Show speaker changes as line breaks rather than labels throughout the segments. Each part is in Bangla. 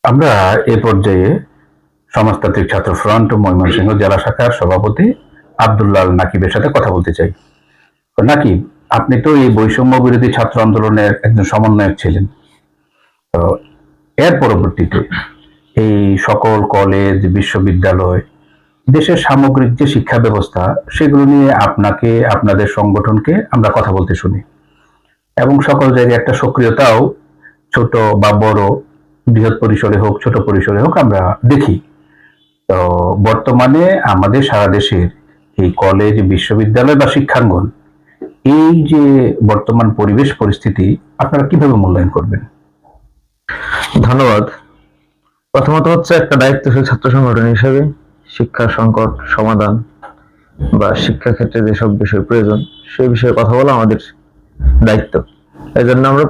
আমরা এ পর্যায়ে সমাজতান্ত্রিক ছাত্র ফ্রন্ট ময়মনসিংহ জেলা শাখার সভাপতি আব্দুল্লাহ নাকিবের সাথে কথা বলতে চাই। নাকিব, আপনি তো এই বৈষম্য বিরোধী ছাত্র আন্দোলনের একজন সমন্বয়ক ছিলেন। তো এর পরবর্তীতে এই সকল কলেজ, বিশ্ববিদ্যালয়, দেশের সামগ্রিক যে শিক্ষা ব্যবস্থা, সেগুলো নিয়ে আপনাকে, আপনাদের সংগঠনকে আমরা কথা বলতে শুনি এবং সকল জায়গায় একটা সক্রিয়তাও, ছোট বা বড়, বৃহৎ পরিসরে হোক, ছোট পরিসরে হোক, আমরা দেখি। তো বর্তমানে আমাদের সারা দেশের এই কলেজ, বিশ্ববিদ্যালয় বা শিক্ষাঙ্গন, এই যে বর্তমান পরিবেশ পরিস্থিতি, আপনারা কিভাবে মূল্যায়ন করবেন?
ধন্যবাদ। প্রথমত হচ্ছে একটা দায়িত্বশীল ছাত্র সংগঠন হিসেবে শিক্ষা সংকট সমাধান বা শিক্ষা ক্ষেত্রে যেসব বিষয় প্রয়োজন সেই বিষয়ে কথা বলা আমাদের দায়িত্ব। এই জন্য আমরা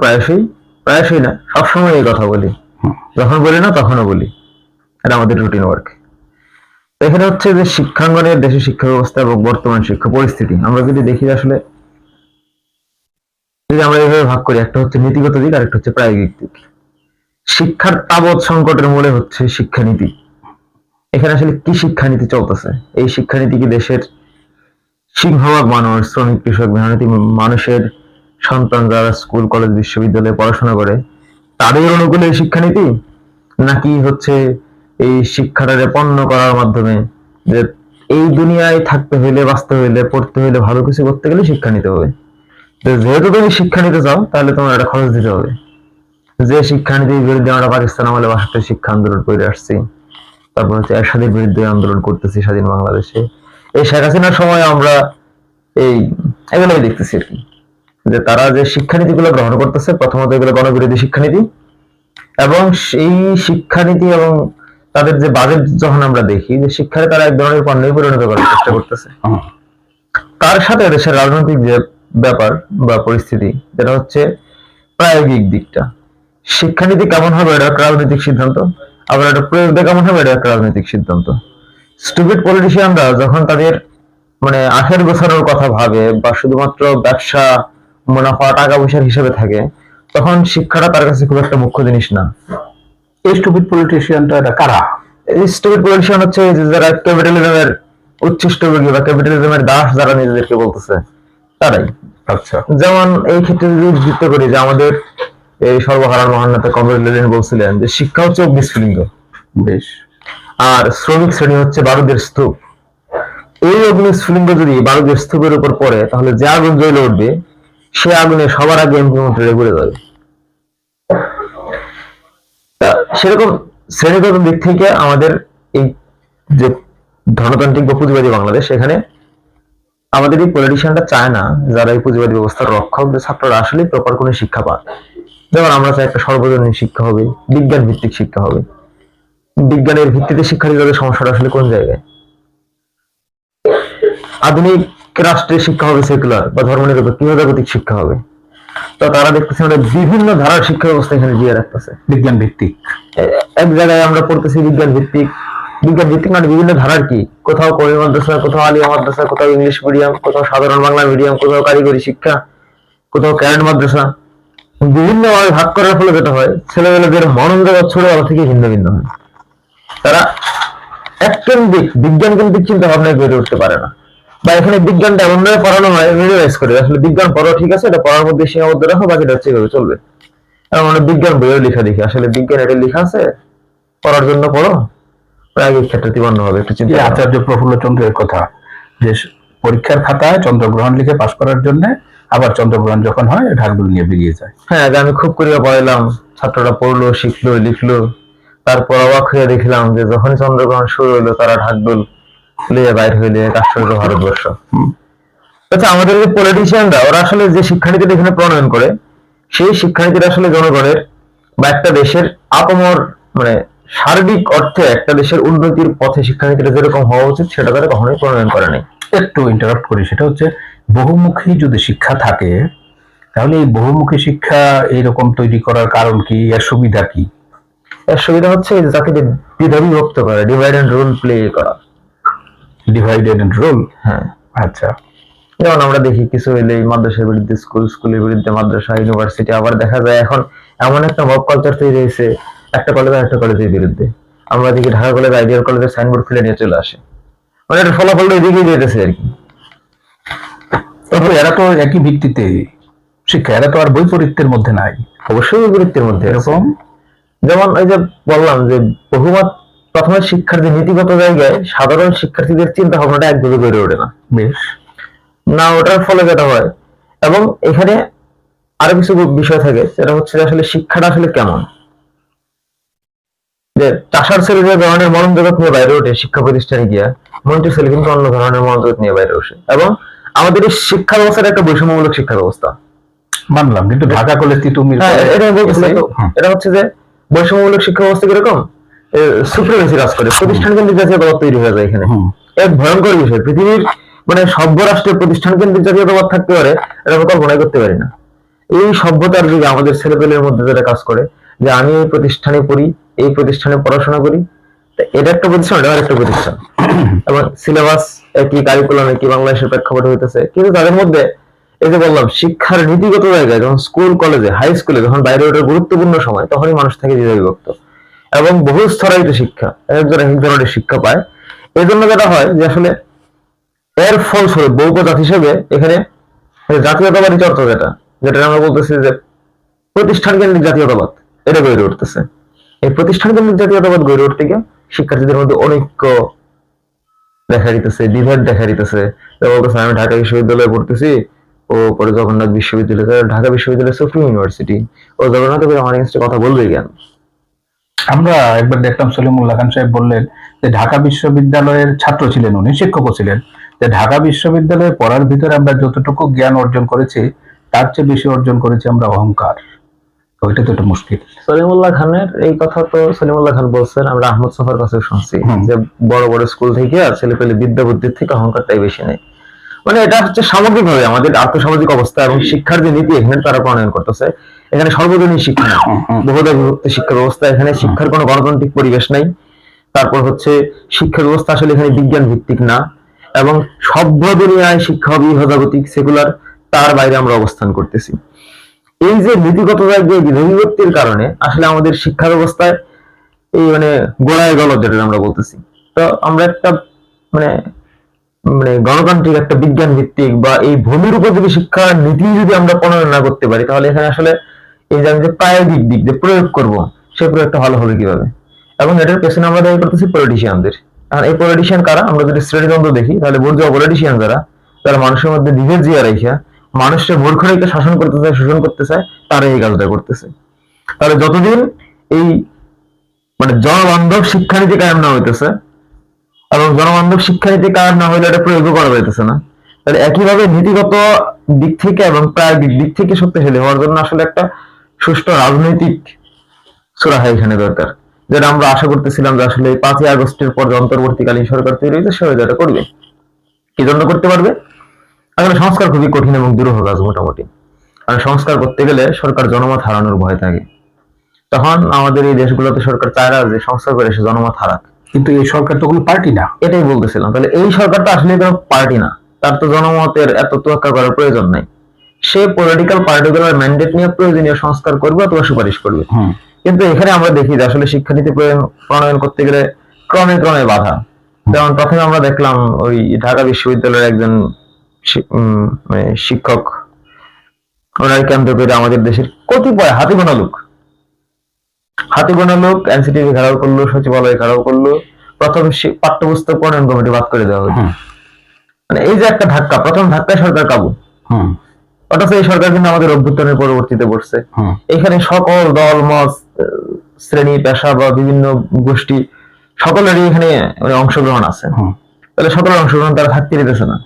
প্রায়শই না, সবসময় এই কথা বলি। যখন বলি না তখনও বলি, এটা আমাদের রুটিন ওয়ার্ক। এখানে হচ্ছে যে শিক্ষাঙ্গনের দেশের শিক্ষা ব্যবস্থা এবং বর্তমান শিক্ষা পরিস্থিতি আমরা যদি দেখি, আসলে যদি আমরা এইভাবে ভাগ করি, একটা হচ্ছে নীতিগত দিক আর একটা হচ্ছে প্রায়োগিক দিক। শিক্ষার তাবৎ সংকটের মূলে হচ্ছে শিক্ষানীতি। এখানে আসলে কি শিক্ষানীতি চলতেছে? এই শিক্ষানীতি কি দেশের সিংহভাগ মানুষ, শ্রমিক, কৃষক, মেহনতি মানুষের সন্তান যারা স্কুল, কলেজ, বিশ্ববিদ্যালয়ে পড়াশোনা করে তাদের অনুকূলে এই শিক্ষানীতি, নাকি হচ্ছে এই শিক্ষাটাকে পণ্য করার মাধ্যমে, যে এই দুনিয়ায় থাকতে হইলে, বাঁচতে হইলে, পড়তে হইলে, ভালো কিছু করতে গেলে শিক্ষা নিতে হবে। যেহেতু তুমি শিক্ষা নিতে চাও, তাহলে তোমার একটা খরচ দিতে হবে। যে শিক্ষানীতির বিরুদ্ধে আমরা পাকিস্তান আমলে 62 শিক্ষা আন্দোলন করে আসছি, তারপর হচ্ছে এরশাদের বিরুদ্ধে আন্দোলন করতেছি স্বাধীন বাংলাদেশে, এই শেখ হাসিনার সময় আমরা এই এগুলোই দেখতেছি আর কি, যে তারা যে শিক্ষানীতিগুলো গ্রহণ করতেছে, প্রথমত এগুলো গণবিরোধী শিক্ষানীতি, এবং সেই শিক্ষানীতি এবং তাদের যে বাজেট যখন আমরা দেখি, যে শিক্ষায় তারা এক ধরনের পণ্যে পরিণত করার চেষ্টা করতেছে। তার সাথে দেশের রাজনৈতিক যে ব্যাপার বা পরিস্থিতি, যেটা হচ্ছে প্রায়োগিক দিকটা, শিক্ষানীতি কেমন হবে এটা একটা রাজনৈতিক সিদ্ধান্ত, আবার এটা প্রয়োগটা কেমন হবে এটা একটা রাজনৈতিক সিদ্ধান্ত। স্টুপিড পলিটিশিয়ানরা যখন তাদের আখের গোছানোর কথা ভাবে বা শুধুমাত্র ব্যবসা, মুনাফা, টাকা পয়সার হিসেবে থাকে, তখন শিক্ষাটা তার কাছে খুব একটা মুখ্য জিনিস না।
এই স্টুপিড পলিটিশিয়ানটা এটা কারা?
এই স্টুপিড পলিটিশিয়ান হচ্ছে যারা ক্যাপিটালিজমের উচ্ছিষ্টভোগী বা ক্যাপিটালিজমের দাস যারা নিজেদেরকে বলতেছে, তারাই।
আচ্ছা,
যেমন এই ক্ষেত্রে যদি যুক্ত করি, যে আমাদের এই সর্বহারার মহান নেতা কমরেড লেনিন বলছিলেন যে শিক্ষা হচ্ছে অগ্নিস্ফুলিঙ্গ,
বেশ,
আর শ্রমিক শ্রেণী হচ্ছে বারুদের স্তূপ। এই অগ্নিস্ফুলিঙ্গ যদি বারুদের স্তূপের উপর পড়ে, তাহলে যে আগুন জ্বলে উঠবে, সে আগুনে সবার আগে এমপিমন্ত্রীরা ঘুরে যাবে। সেরকম শ্রেণীগত দিক থেকে আমাদের এই যে ধনতান্ত্রিক বা পুঁজিবাদী বাংলাদেশ, এখানে আমাদের এই পলিটিশিয়ানটা চায় না যারা এই পুঁজিবাদী ব্যবস্থার রক্ষক, যে ছাত্ররা আসলে প্রপার কোনো শিক্ষা পায়। যেমন আমরা চাই একটা সর্বজনীন শিক্ষা হবে, বিজ্ঞান ভিত্তিক শিক্ষা হবে। বিজ্ঞানের ভিত্তিতে শিক্ষা দিতে হবে, সমস্যাটা আসলে কোন জায়গায়? আধুনিক রাষ্ট্রের শিক্ষা হবে সেকুলার বা ধর্মনিরপেক্ষ, গৃহজাগতিক শিক্ষা হবে। তো তারা দেখতেছে আমাদের বিভিন্ন ধারার শিক্ষা ব্যবস্থা এখানে দিয়ে রাখতেছে
বিজ্ঞান ভিত্তিক।
এক জায়গায় আমরা পড়তেছি বিজ্ঞান ভিত্তিক মানে বিভিন্ন ধারার, কি কোথাও কওমি মাদ্রাসা, কোথাও আলিয়া মাদ্রাসা, কোথাও ইংলিশ মিডিয়াম, কোথাও সাধারণ বাংলা মিডিয়াম, কোথাও কারিগরি শিক্ষা, কোথাও ক্যাডেট মাদ্রাসা। বিভিন্ন ভাবে ভাগ করার ফলে যেটা হয়, ছেলেমেয়েদের মনন জগৎ ছোট বেলা থেকে ভিন্ন ভিন্ন হয়। তারা এককেন্দ্রিক, বিজ্ঞান কেন্দ্রিক চিন্তা ভাবনায় বেড়ে উঠতে পারে না। বা এখানে বিজ্ঞানটা এমনভাবে পড়ানো হয়, মিনিমাইজ করে, আসলে বিজ্ঞান পড়ো, ঠিক আছে, এটা পড়ার মধ্যে সীমাবদ্ধ রাখো, বাকিটা হচ্ছে এভাবে চলবে। এমন বিজ্ঞান বইয়ের লেখা দেখি, আসলে বিজ্ঞান এটা লেখা আছে, পড়ার জন্য পড়ো, প্রায়োগিক ক্ষেত্রে তিবান্ন হবে। একটু চিন্তা
আচার্য প্রফুল্ল চন্দ্রের কথা, যে পরীক্ষার খাতায় চন্দ্রগ্রহণ লিখে পাশ করার জন্য, আবার চন্দ্রগ্রহণ যখন হয় ঢাকগুলো নিয়ে বেরিয়ে যায়।
হ্যাঁ, আমি খুব করিয়া পড়াইলাম, ছাত্ররা পড়লো, শিখলো, লিখলো, তারপর অবাক হয়ে দেখলাম যে যখনই চন্দ্রগ্রহণ শুরু হইলো, তারা ঢাকডোল লিয়ে বাইর হইলে আশ্চর্য ভারতবর্ষ। আচ্ছা, আমাদের যে পলিটিশিয়ানরা, ওরা আসলে যে শিক্ষানীতি এখানে প্রণয়ন করে, সেই শিক্ষানীতিটা আসলে জনগণের বা একটা দেশের আপামর সার্বিক অর্থে একটা দেশের উন্নতির পথে শিক্ষানীতিটা যেরকম হওয়া উচিত, সেটা তারা কখনোই প্রণয়ন করে নাই।
একটু ইন্টারাপ্ট করি, সেটা হচ্ছে বহুমুখী যদি শিক্ষা থাকে, তাহলে এই বহুমুখী শিক্ষা এইরকম তৈরি করার কারণ কি, এর সুবিধা কি?
এর সুবিধা হচ্ছে যাকে দ্বিধা বিভক্ত করে, ডিভাইড এন্ড রুল প্লে করা।
ডিভাইড এন্ড রুল,
হ্যাঁ।
আচ্ছা,
যেমন আমরা দেখি কিছু হইলে মাদ্রাসার বিরুদ্ধে স্কুল, স্কুলের বিরুদ্ধে মাদ্রাসা, ইউনিভার্সিটি। আবার দেখা যায় এখন এমন একটা মব কালচার তৈরি হয়েছে, একটা কলেজ আর একটা কলেজের বিরুদ্ধে। আমরা দেখি ঢাকা কলেজ আইডিয়াল কলেজের সাইনবোর্ড খুলে নিয়ে চলে আসে, মানে এটা ফলাফলটা এদিকেই যেতেছে আর কি।
তবে এরা তো একই ভিত্তিতে শিক্ষা, এরা তো আর বৈপরীত্যের মধ্যে নাই।
অবশ্যই বিরুদ্ধের মধ্যে আছে।
এরকম
যেমন এই যে বললাম যে বহুমত, প্রথমে শিক্ষার যে নীতিগত জায়গায় সাধারণ শিক্ষার্থীদের চিন্তা ভাবনাটা একভাবে গড়ে ওঠে না,
বেশ
না ওটার ফলে যেটা হয়। এবং এখানে আরো কিছু বিষয় থাকে, সেটা হচ্ছে যে আসলে শিক্ষাটা আসলে কেমন। যে চাষার ছেলে যে ধরনের মনন জগৎ নিয়ে বাইরে ওঠে শিক্ষা প্রতিষ্ঠানে গিয়া, মন্ত্রীর ছেলে কিন্তু অন্য ধরনের মনন জগৎ নিয়ে বাইরে ওঠে। এবং আমাদের এই শিক্ষা ব্যবস্থাটা একটা বৈষম্যমূলক শিক্ষা ব্যবস্থা।
মানলাম, কিন্তু ঢাকা কলেজ তিতুমির
হ্যাঁ, এটা আমি বলতেছি।
হ্যাঁ।
এটা হচ্ছে যে বৈষম্যমূলক শিক্ষা ব্যবস্থা কিরকম সুপ্রিমেসি কাজ করে, প্রতিষ্ঠান কেন্দ্রিক জাতীয়তাবাদ তৈরি হয়ে যায় এখানে।
হুম।
এক ভয়ঙ্কর বিষয়, পৃথিবীর মানে সভ্য রাষ্ট্রের প্রতিষ্ঠান কেন্দ্রিক জাতীয়তাবাদ থাকতে পারে এটা আমরা কল্পনাই করতে পারি না। এই সভ্যতার যুগে আমাদের ছেলেপেলের মধ্যে যেটা কাজ করে যে আমি এই প্রতিষ্ঠানে পড়ি, এই প্রতিষ্ঠানে পড়াশোনা করি, তা এটা একটা প্রতিষ্ঠান, এটা একটা প্রতিষ্ঠান, এবং সিলেবাস একই, কারিকুলাম একই, বাংলাদেশের প্রেক্ষাপটে হইতেছে, কিন্তু তাদের মধ্যে এই যে বললাম শিক্ষার নীতিগত জায়গায় যখন স্কুল কলেজে হাই স্কুলে যখন বাইরে ওঠার গুরুত্বপূর্ণ সময়, তখনই মানুষ থেকে দ্বিধা বিভক্ত এবং বহু স্তরায়িত শিক্ষা, একজন এক ধরনের শিক্ষা পায়। এই জন্য যেটা হয় যে আসলে এর ফলস্বরূপ বহুপজাত হিসেবে এখানে জাতীয়তাবাদী চর্চা যেটা যেটা আমরা বলতেছি যে প্রতিষ্ঠান কেন্দ্রিক জাতীয়তাবাদ, এটা গড়ে উঠতেছে। এই প্রতিষ্ঠান কেন্দ্রিক জাতীয়তাবাদ গড়ে উঠতে গিয়ে শিক্ষার্থীদের মধ্যে অনৈক্য দেখা দিতেছে, বিভেদ দেখা দিতেছে। বলতেছে আমি ঢাকা বিশ্ববিদ্যালয়ে পড়তেছি, ও পরে জগন্নাথ বিশ্ববিদ্যালয়, ঢাকা বিশ্ববিদ্যালয় সুপ্রিম ইউনিভার্সিটি, ও জগন্নাথ করে আমার এগেইনস্টে কথা বলবে কেন?
আমরা একবার দেখলাম সলিমুল্লাহ খান সাহেব বললেন যে ঢাকা বিশ্ববিদ্যালয়ের ছাত্র ছিলেন, উনি শিক্ষকও ছিলেন, যে ঢাকা বিশ্ববিদ্যালয়ে পড়ার ভিতরে আমরা যতটুকু জ্ঞান অর্জন করেছি তার চেয়ে বেশি অর্জন করেছি আমরা অহংকার। ওইটা তো একটা মুশকিল।
সলিমুল্লাহ খানের এই কথা তো সলিমুল্লাহ খান বলছেন, আমরা আহমদ সফার কাছে শুনছি যে বড় বড় স্কুল থেকে আর ছেলে পেলে বিদ্যা বুদ্ধির থেকে অহংকারটাই বেশি নেই। মানে এটা হচ্ছে সামগ্রিকভাবে আমাদের আর্থসামাজিক অবস্থা এবং শিক্ষার যে নীতি এখানে তারা প্রণয়ন করতেছে। এখানে সর্বজনীন শিক্ষা না, বহুদা বিভক্ত শিক্ষা ব্যবস্থা, এখানে শিক্ষার কোনো গণতান্ত্রিক পরিবেশ নাই। তারপর হচ্ছে শিক্ষা ব্যবস্থা আসলে এখানে বিজ্ঞান ভিত্তিক না, এবং সভ্য দুনিয়ায় শিক্ষা হবে ইহজাগতিক সেকুলার, তার বাইরে আমরা অবস্থান করতেছি। এই যে নীতিগত জায়গায় বিভক্তির কারণে আসলে আমাদের শিক্ষা ব্যবস্থায় এই মানে গোড়ায় গলদ যেটা আমরা বলতেছি। তো আমরা একটা মানে মানে গণতান্ত্রিক একটা বিজ্ঞান ভিত্তিক বা এই ভূমির উপযোগী শিক্ষা নীতি যদি আমরা প্রণয়ন না করতে পারি, তাহলে এখানে আসলে এই যে আমি যে প্রায়োগিক দিক যে প্রয়োগ করব, সেই প্রয়োগটা ভালো হবে কিভাবে? এবং এটার পেছনে আমরা দায়ী করতেছি পলিটিশিয়ানদের। আর এই পলিটিশিয়ান কারা? আমরা যদি শ্রেণীতন্ত্র দেখি তাহলে বুর্জোয়া পলিটিশিয়ান যারা মানুষের মধ্যে বিভেদ জিয়া রাখিয়া মানুষের মূর্খ রেখে শাসন করতে চায়, শোষণ করতে চায়, তারা এই কাজটা করতেছে। তাহলে যতদিন এই মানে জনবান্ধব শিক্ষানীতি কায়েম না হইতেছে, এবং জনবান্ধব শিক্ষানীতি কায়েম না হইলে এটা প্রয়োগ করা যাইতেছে না, তাহলে একইভাবে নীতিগত দিক থেকে এবং প্রায়োগিক দিক থেকে শক্তিশালী হওয়ার জন্য আসলে একটা সুষ্ঠু রাজনৈতিক সুরাহা এখানে দরকার, যেটা আমরা আশা করতেছিলাম যে আসলে 5ই আগস্টের পর যে অন্তর্বর্তীকালীন সরকার তৈরি হয়েছে সে যেটা করবে। কি জন্য করতে পারবে? আসলে সংস্কার খুবই কঠিন এবং দুরূহ কাজ মোটামুটি। কারণ সংস্কার করতে গেলে সরকার জনমত হারানোর ভয় থাকে। তখন আমাদের এই দেশগুলোতে সরকার চায় না যে সংস্কার করে সে জনমত হারাক।
কিন্তু এই সরকার তো কোনো পার্টি না।
এটাই বলতেছিলাম, তাহলে এই সরকারটা আসলে কোনো পার্টি না, তার তো জনমতের এত তোয়াক্কা করার প্রয়োজন নাই। সে পলিটিক্যাল পার্টিগুলোর ম্যান্ডেট নিয়ে প্রয়োজনীয় সংস্কার করবে অথবা সুপারিশ করবে। কিন্তু এখানে আমরা দেখি যে আসলে শিক্ষানীতি প্রণয়ন করতে গেলে ক্রমে ক্রমে বাধা। যেমন প্রথমে আমরা দেখলাম ওই ঢাকা বিশ্ববিদ্যালয়ের একজন মানে শিক্ষক, ওনার কেন্দ্র করে আমাদের দেশের কতিপয় হাতি গোনা লোক এনসিটিভি ঘেরাও করলো, সচিবালয় ঘেরাও করলো, প্রথম পাঠ্যপুস্তক প্রণয়ন কমিটি বাদ করে দেওয়া হলো। মানে এই যে একটা ধাক্কা, প্রথম ধাক্কায় সরকার কাবু। অথচ এই সরকার কিন্তু আমাদের অভ্যুত্থানের পরবর্তীতে পড়ছে। এখানে সকল দল মত শ্রেণী পেশা বা বিভিন্ন গোষ্ঠী সকলেরই এখানে মানে অংশগ্রহণ আছে। তাহলে সকলের অংশগ্রহণ তারা থাকতে দিতেছে না,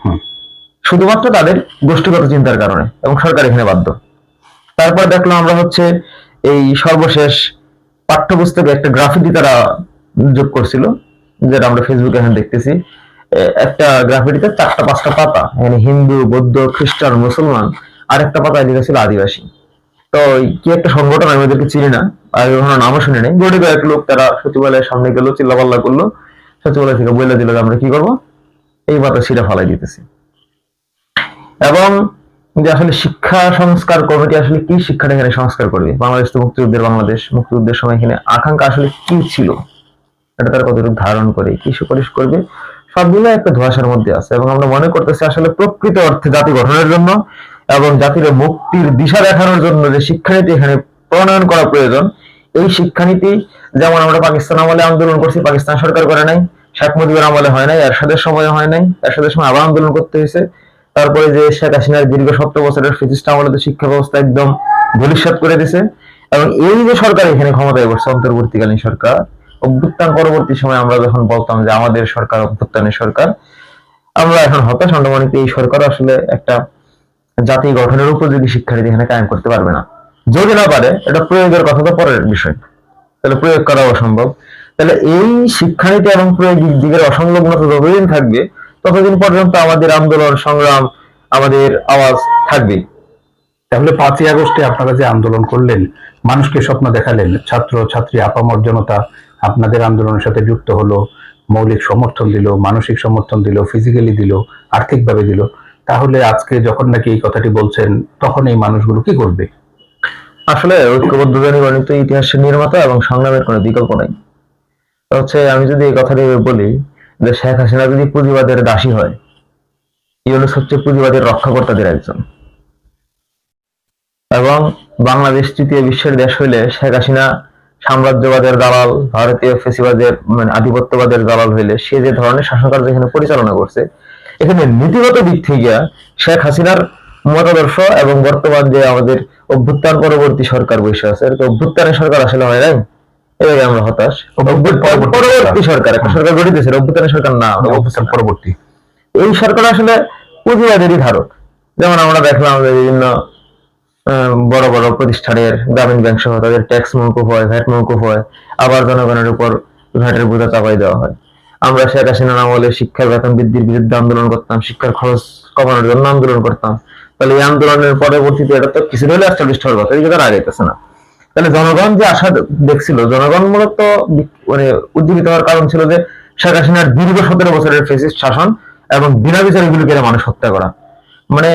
শুধুমাত্র তাদের গোষ্ঠীগত চিন্তার কারণে, এবং সরকার এখানে বাধ্য। তারপর দেখলাম আমরা হচ্ছে এই সর্বশেষ পাঠ্যপুস্তকে একটা গ্রাফিটি তারা যোগ করছিল, যেটা আমরা ফেসবুকে এখন দেখতেছি। একটা গ্রাফিটিতে 4টা-5টা পাতা, মানে হিন্দু, বৌদ্ধ, খ্রিস্টান, মুসলমান, আর একটা পাতায় লেখা ছিল আদিবাসী। তো কি একটা সংগঠন, আমি ওদেরকে চিনি না, আর ওখানে নামও শুনি নাই। গরিব এক লোক তারা সচিবালয়ের সামনে গেল, চিল্লাপাল্লা করলো, সচিবালয় থেকে বলে দিল যে আমরা কি করবো, এই পাতা ছিঁড়ে ফালাই দিতেছি। এবং যে আসলে শিক্ষা সংস্কার কমিটি আসলে কি শিক্ষাটা এখানে সংস্কার করবে? বাংলাদেশ তো মুক্তিযুদ্ধের বাংলাদেশ, মুক্তিযুদ্ধের সময় এখানে আকাঙ্ক্ষা আসলে কি ছিল, এটা তারা কতটুকু ধারণ করে, কি সুপারিশ করবে, সবগুলো একটা ধোঁয়াশার মধ্যে আছে। এবং আমরা মনে করতেছি আসলে প্রকৃত অর্থে জাতি গঠনের জন্য এবং জাতির মুক্তির দিশা দেখানোর জন্য যে শিক্ষানীতি এখানে প্রণয়ন করা প্রয়োজন, এই শিক্ষানীতি যেমন আমরা পাকিস্তান আমলে আন্দোলন করছি, পাকিস্তান সরকার করে নাই, শেখ মুজিবের আমলে হয় নাই, এরশাদের সময় হয় নাই, এরশাদের সময় আবার আন্দোলন করতে হয়েছে। তারপরে যে শেখ হাসিনার দীর্ঘ 17 বছরের ফেসিস্ট আমলে তো শিক্ষা ব্যবস্থা একদম ধূলিসাৎ করে দিছে। এবং এই যে সরকার এখানে ক্ষমতায় বসছে, অন্তর্বর্তীকালীন সরকার, অভ্যুত্থান পরবর্তী সময় আমরা যখন বলতাম যে আমাদের সরকার অভ্যুত্থানের সরকার, আমরা এখন হতাশ। আমরা মনে করি এই সরকার আসলে একটা জাতি গঠনের উপযোগী শিক্ষানীতি এখানে কায়েম করতে পারবে না। যদি না পারে, এটা প্রয়োগের কথা তো পরের বিষয়, তাহলে প্রয়োগ করা অসম্ভব। তাহলে এই শিক্ষানীতি এবং প্রয়োগিক দিকের অসংলগ্নতা যতদিন থাকবে, ততদিন পর্যন্ত আমাদের আন্দোলন সংগ্রাম, আমাদের আওয়াজ থাকবে।
তাহলে 5ই আগস্টে আপনারা যে আন্দোলন করলেন, মানুষকে স্বপ্ন দেখালেন, ছাত্র ছাত্রী আপামর জনতা আপনাদের আন্দোলনের সাথে যুক্ত হলো, মৌলিক সমর্থন দিল, মানসিক সমর্থন দিল, ফিজিক্যালি দিল, আর্থিকভাবে দিল, তাহলে আজকে যখন নাকি এই কথাটি বলছেন, তখন এই মানুষগুলো কি করবে?
আসলে ঐক্যবদ্ধ জনগণিত ইতিহাসের নির্মাতা এবং সংগ্রামের কোনো বিকল্প নাই। তো হচ্ছে, আমি যদি এই কথাটি বলি যে শেখ হাসিনা যদি পুঁজিবাদের দাসী হয়, ইউনূস হচ্ছে পুঁজিবাদের রক্ষাকর্তাদের একজন। এবং বাংলাদেশ তৃতীয় বিশ্বের দেশ হইলে শেখ হাসিনা সাম্রাজ্যবাদের দালাল, ভারতীয় ফেসিবাদের মানে আধিপত্যবাদের দালাল হইলে সে যে ধরনের শাসনকার্য এখানে পরিচালনা করছে, এখানে নীতিগত দিক থেকে শেখ হাসিনার মতাদর্শ এবং বর্তমান যে আমাদের অভ্যুত্থান পরবর্তী সরকার বসে আছে, আর কি অভ্যুত্থানের সরকার আসলে হয় নাই, এবারে আমরা হতাশ। অভ্যুত্থান পরবর্তী সরকার, একটা সরকার গঠিতেছে, অভ্যুত্থানের সরকার না,
অবস্থান পরবর্তী
এই সরকার আসলে পুঁজিবাদেরই ধারক। যেমন আমরা দেখলাম যে বিভিন্ন বড় বড় প্রতিষ্ঠানের গ্রামীণ ব্যাংক সহ তাদের ট্যাক্স মওকুফ হয়, ভ্যাট মওকুফ হয়, আবার জনগণের উপর ভ্যাটের বোঝা চাপাই দেওয়া হয়। আমরা শেখ হাসিনার আমলে শিক্ষার বেতন বৃদ্ধির বিরুদ্ধে আন্দোলন করতাম, শিক্ষার খরচ কমানোর জন্য আন্দোলন করতাম। তাহলে এই আন্দোলনের পরবর্তীতে এটা তো কিছু হলে এস্টাবলিশ হওয়ার কথা, এই কথা আগাইতেছে না। তাহলে জনগণ যে আশা দেখছিল, জনগণ মূলত মানে উজ্জীবিত হওয়ার কারণ ছিল যে শেখ হাসিনার দীর্ঘ 17 বছরের ফেসিস্ট শাসন এবং বিনা বিচারে এগুলোকে মানুষ হত্যা করা, মানে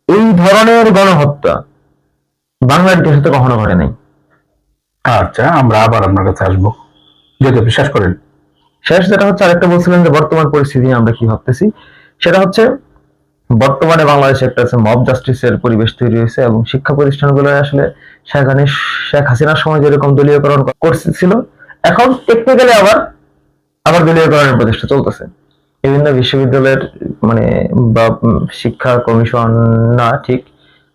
এই ধরনের গণহত্যা বাংলার ইতিহাসে তো কখনো ঘটে নাই।
আচ্ছা, আমরা আবার আপনার কাছে আসবো, যদি বিশ্বাস করেন।
শেষ যেটা হচ্ছে, আরেকটা বলছিলেন যে বর্তমান পরিস্থিতি নিয়ে আমরা কি ভাবতেছি, সেটা হচ্ছে বর্তমানে বাংলাদেশে একটা মব জাস্টিসের পরিবেশ তৈরি হয়েছে এবং শিক্ষা প্রতিষ্ঠানগুলো আসলে শেখ হাসিনার সময় যেরকম দলীয়করণ করছিল, এখন টেকনিক্যালি আবার আবার দলীয়করণের প্রচেষ্টা চলতেছে। বিভিন্ন বিশ্ববিদ্যালয়ের মানে বা শিক্ষা কমিশন না, ঠিক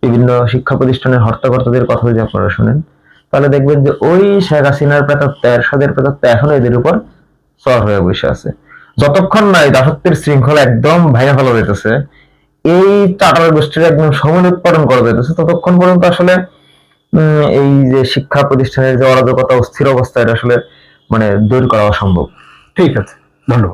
বিভিন্ন শিক্ষা প্রতিষ্ঠানের হর্তাকর্তাদের কথা যদি আপনারা শুনেন, তাহলে দেখবেন যে ওই শেখ হাসিনার প্রেতাত্মা, এরশাদের প্রেতাত্মা এখনো এদের উপর সর হয়ে বসে আছে। যতক্ষণ না এই দাসত্বের শৃঙ্খলা একদম ভেঙে ফেলা যেতেছে, এই চাটার গোষ্ঠীর একদম সময় উৎপাদন করা যেতেছে, ততক্ষণ পর্যন্ত আসলে এই যে শিক্ষা প্রতিষ্ঠানের যে অরাজকতা, অস্থির অবস্থা, এটা আসলে মানে দূর করা অসম্ভব।
ঠিক আছে, ধন্যবাদ।